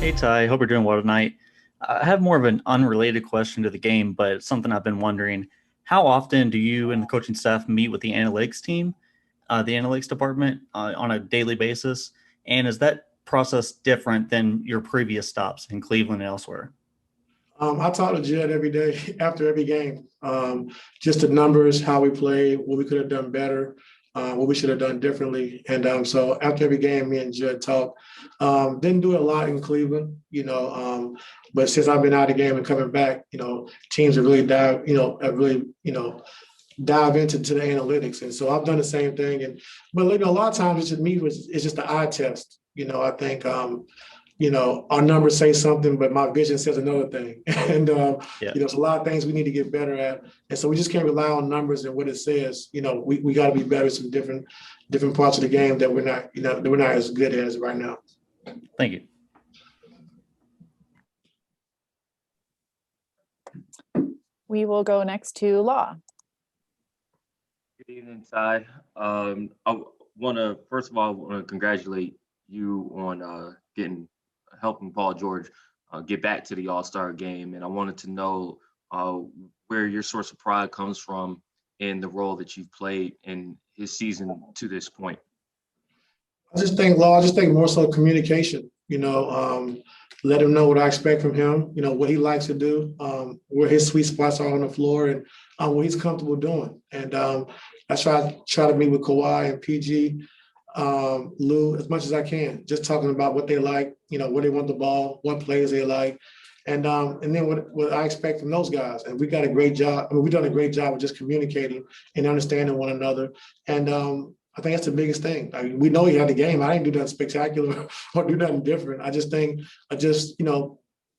Hey Ty, hope you're doing well tonight. I have more of an unrelated question to the game, but it's something I've been wondering. How often do you and the coaching staff meet with the analytics team, the analytics department, on a daily basis? And is that process different than your previous stops in Cleveland and elsewhere? I talk to Jed every day after every game. Just the numbers, how we played, what we could have done better, what we should have done differently. And so after every game, me and Jed talk. Didn't do it a lot in Cleveland, but since I've been out of the game and coming back, teams have really dive into the analytics. And so I've done the same thing. But a lot of times it's just me, it's just the eye test. I think our numbers say something, but my vision says another thing. And, there's a lot of things we need to get better at. And so we just can't rely on numbers and what it says. We got to be better at some different parts of the game that we're not as good as right now. Thank you. We will go next to Law. Good evening, Ty. I want to congratulate you on helping Paul George get back to the All-Star game. And I wanted to know where your source of pride comes from in the role that you've played in his season to this point. I just think more so communication, let him know what I expect from him, what he likes to do, where his sweet spots are on the floor and what he's comfortable doing. And I try to meet with Kawhi and PG, Lue, as much as I can, just talking about what they like, where they want the ball, what plays they like, and then what I expect from those guys. And we got a great job. We've done a great job of just communicating and understanding one another. And I think that's the biggest thing. We know he had the game. I didn't do nothing spectacular or do nothing different. I just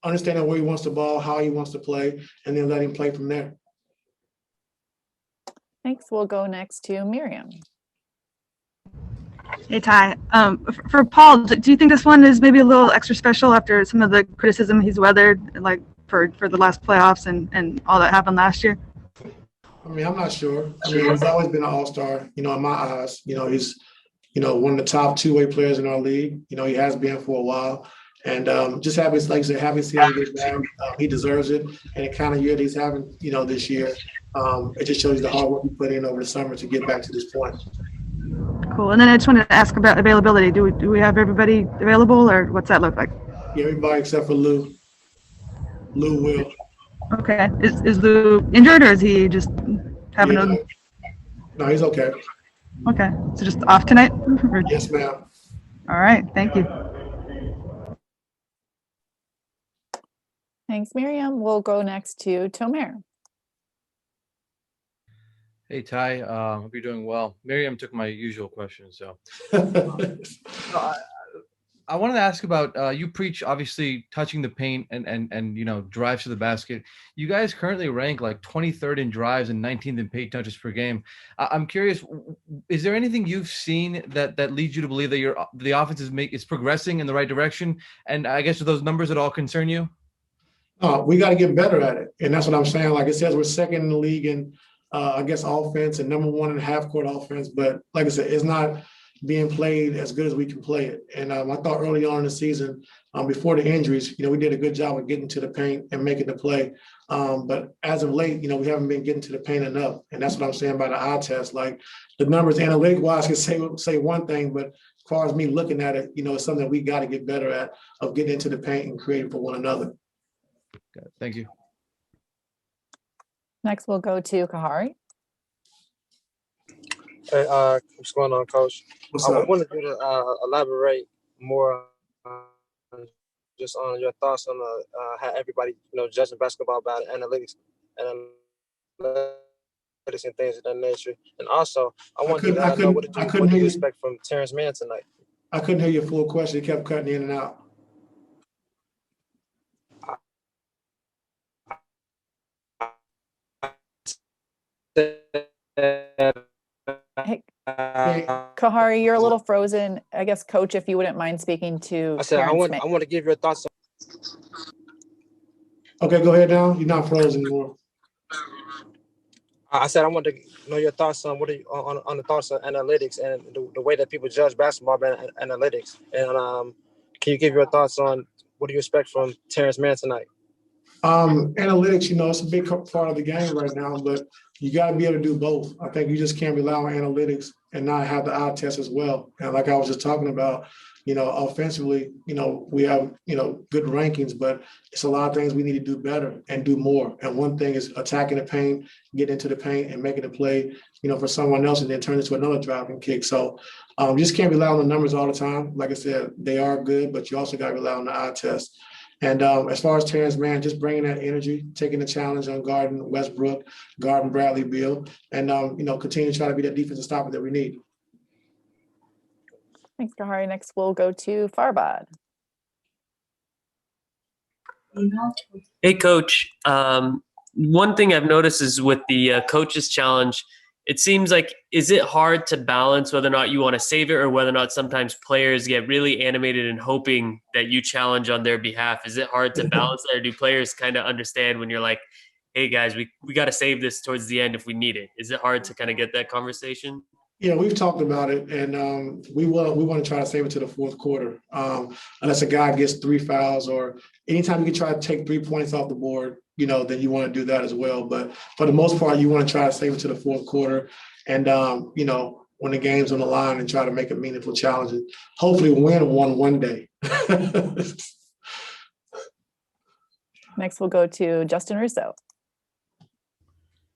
understanding where he wants the ball, how he wants to play, and then let him play from there. Thanks. We'll go next to Miriam. Hey, Ty. For Paul, do you think this one is maybe a little extra special after some of the criticism he's weathered, like for the last playoffs and all that happened last year? I'm not sure. He's always been an all-star, in my eyes. He's, one of the top two-way players in our league. He has been for a while. And just happy, like I said, happy to see him get back. He deserves it. And the kind of year that he's having, this year, it just shows the hard work he put in over the summer to get back to this point. Cool. And then I just wanted to ask about availability. Do we have everybody available, or what's that look like? Yeah, everybody except for Lue. Lue will. Okay. Is Lue injured, or is he just having No, he's okay. Okay. So just off tonight? Yes, ma'am. All right. Thank you. Thanks, Miriam. We'll go next to Tomer. Hey, Ty. Hope you're doing well. Miriam took my usual question, so. I wanted to ask about, you preach, obviously, touching the paint and drives to the basket. You guys currently rank like 23rd in drives and 19th in paint touches per game. I'm curious, is there anything you've seen that leads you to believe that the offense is progressing in the right direction? And I guess, do those numbers at all concern you? We got to get better at it. And that's what I'm saying. Like it says, we're second in the league in, offense and number one in half-court offense. But like I said, it's not being played as good as we can play it. And I thought early on in the season, before the injuries, we did a good job of getting to the paint and making the play. But as of late, we haven't been getting to the paint enough. And that's what I'm saying about the eye test. Like the numbers analytic-wise can say one thing, but as far as me looking at it, it's something that we got to get better at, of getting into the paint and creating for one another. Got it. Thank you. Next, we'll go to Kahari. Hey, what's going on, Coach? I wanted you to elaborate more just on your thoughts on how everybody, judging basketball by analytics and things of that nature. And also, I want you to know what do you expect from Terrence Mann tonight? I couldn't hear your full question. It kept cutting in and out. Hey, Kahari, you're a little frozen. I guess, Coach, if you wouldn't mind speaking to I said, I want to give your thoughts. Okay, go ahead now. You're not frozen anymore. I said I want to know your thoughts on on the thoughts of analytics and the way that people judge basketball by analytics. And can you give your thoughts on what do you expect from Terrence Mann tonight? Analytics, it's a big part of the game right now, but you got to be able to do both. I think you just can't rely on analytics and not have the eye test as well. And like I was just talking about, offensively, we have, good rankings, but it's a lot of things we need to do better and do more. And one thing is attacking the paint, getting into the paint and making a play, for someone else and then turn it into another driving kick. So you just can't rely on the numbers all the time. Like I said, they are good, but you also got to rely on the eye test. And as far as Terrence Mann, just bringing that energy, taking the challenge on guarding Westbrook, guarding Bradley Beal, and, continue to try to be that defensive stopper that we need. Thanks, Kahari. Next, we'll go to Farbad. Hey, Coach. One thing I've noticed is with the Coaches Challenge, it seems like, is it hard to balance whether or not you want to save it or whether or not sometimes players get really animated and hoping that you challenge on their behalf? Is it hard to balance that, or do players kind of understand when you're like, hey, guys, we got to save this towards the end if we need it? Is it hard to kind of get that conversation? Yeah, we've talked about it, and we want to try to save it to the fourth quarter. Unless a guy gets 3 fouls or anytime you can try to take 3 points off the board, then you want to do that as well. But for the most part, you want to try to save it to the fourth quarter, and when the game's on the line, and try to make a meaningful challenge and hopefully win one day. Next, we'll go to Justin Russo.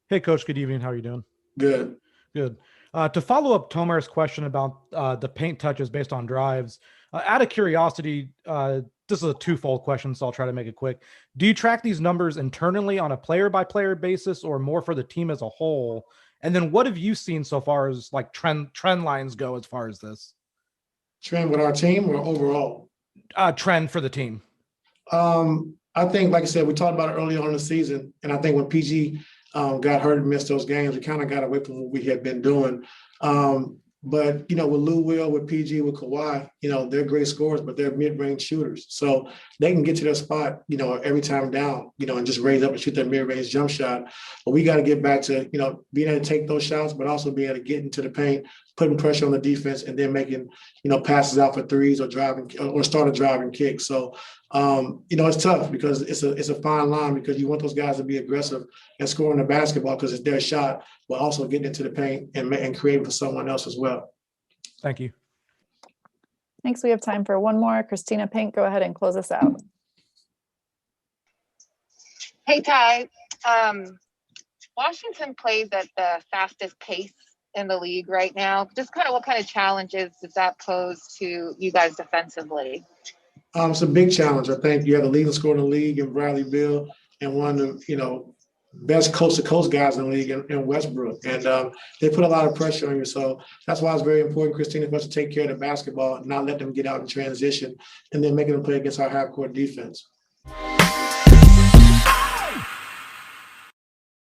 Hey, Coach. Good evening. How are you doing? Good. Good. To follow up Tomar's question about the paint touches based on drives, out of curiosity, this is a twofold question, so I'll try to make it quick. Do you track these numbers internally on a player-by-player basis or more for the team as a whole? And then what have you seen so far as like trend lines go as far as this? Trend with our team or overall? Trend for the team. I think, like I said, we talked about it early on in the season, and I think when PG got hurt and missed those games, we kind of got away from what we had been doing. But, with Lou Will, with PG, with Kawhi, they're great scorers, but they're mid-range shooters. So they can get to their spot, every time down, and just raise up and shoot their mid-range jump shot. But we got to get back to, being able to take those shots, but also being able to get into the paint, putting pressure on the defense, and then making, passes out for threes or driving or start a driving kick. So, it's tough because it's a fine line because you want those guys to be aggressive and scoring the basketball because it's their shot, but also getting into the paint and creating for someone else as well. Thank you. Thanks. We have time for one more. Christina Pink, go ahead and close us out. Hey, Ty. Washington plays at the fastest pace in the league right now. Just what kind of challenges does that pose to you guys defensively? It's a big challenge. I think you have the leading scorer in the league in Bradley Beal and one of the, best coast-to-coast guys in the league in Westbrook. And they put a lot of pressure on you. So that's why it's very important, Christina, for us to take care of the basketball and not let them get out in transition and then making them play against our half-court defense.